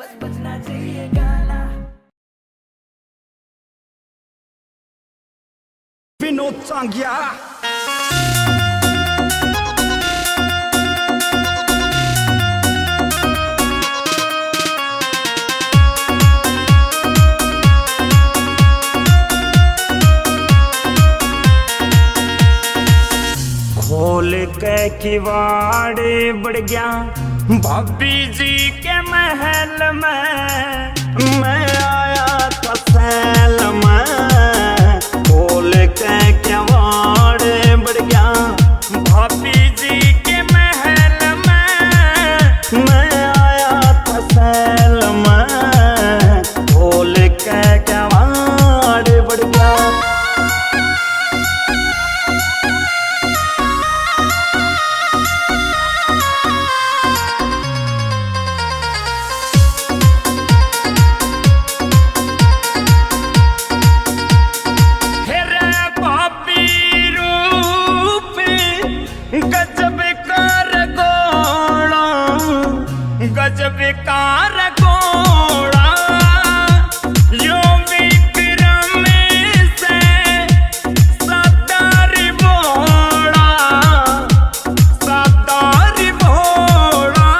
बस बजना चाहिए गाना। विनोद सांगिया खोल के किवाड़े बढ़ गया भाभी जी के महल में, मैं आया था सैल में। खोल के किवाड़े बढ़ गया भाभी जी के महल में, मैं आया था सैल में। खोल के किवाड़े बढ़ गया गजब कार घोड़ा यो विक्रम से सदारी भोड़ा, सदारी भोड़ा।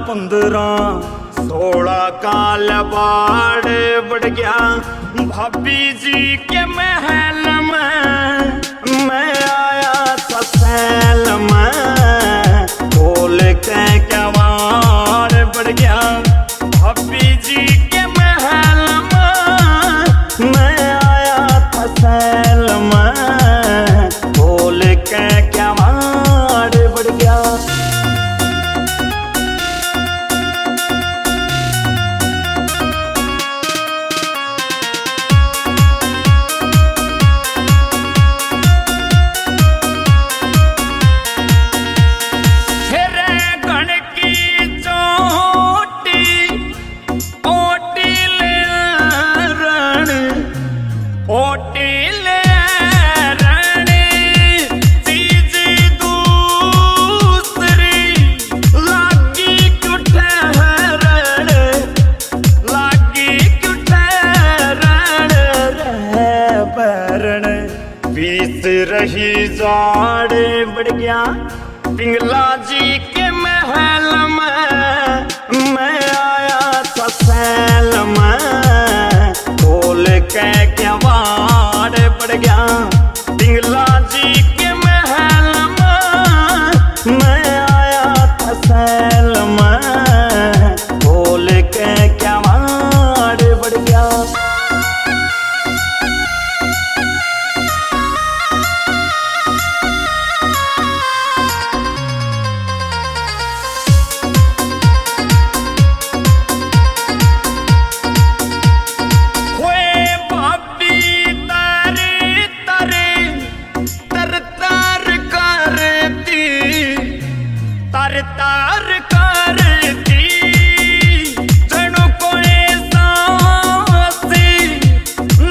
15-16 काल बाढ़ बढ़ गया भाभी जी के महल में, मैं आया था सैल में। खोल के किवाड़ बढ़ गया भाभी जी के महल में, मैं आया था सैल में। खोल के किवाड़ बढ़ गया रही जाड़ बढ़ गया पिंगला जी के महल में, मैं आया था सैल में। खोल के किवाड़ बढ़ गया पिंगला जी के महल में, मैं आया था सैल में। खोल के किवाड़ बढ़ गया तार करती जणु कोई सांसी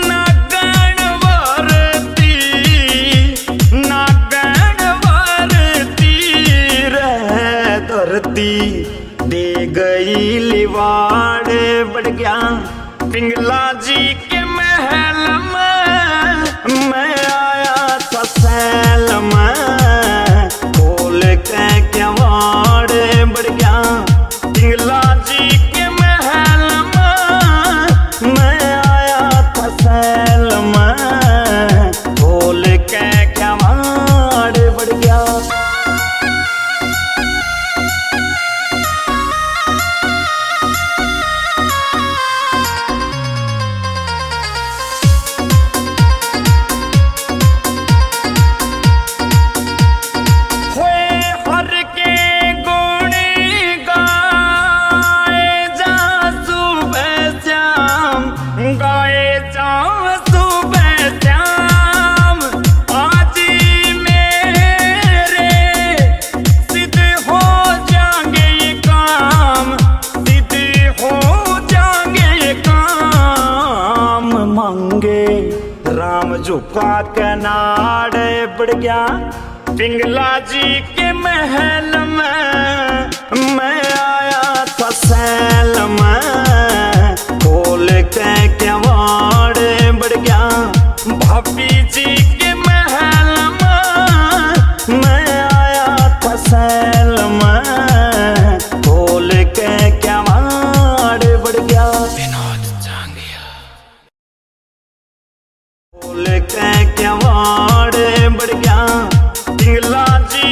नागण वरती, नागण वरती। रह धरती दे गई लिवाड़ बढ़ गया पिंगला जी के महल में, मैं आया था सैल में। खोल के किवाड़ बढ़ गया पिंगला जी के महल में, मैं आया था सैल में। खोल के किवाड़ बढ़ गया झुका के नाड़े बढ़ गया पिंगला जी के महल में, मैं आया था बोल के क्या वाड़ बढ़ गया पिंगला जी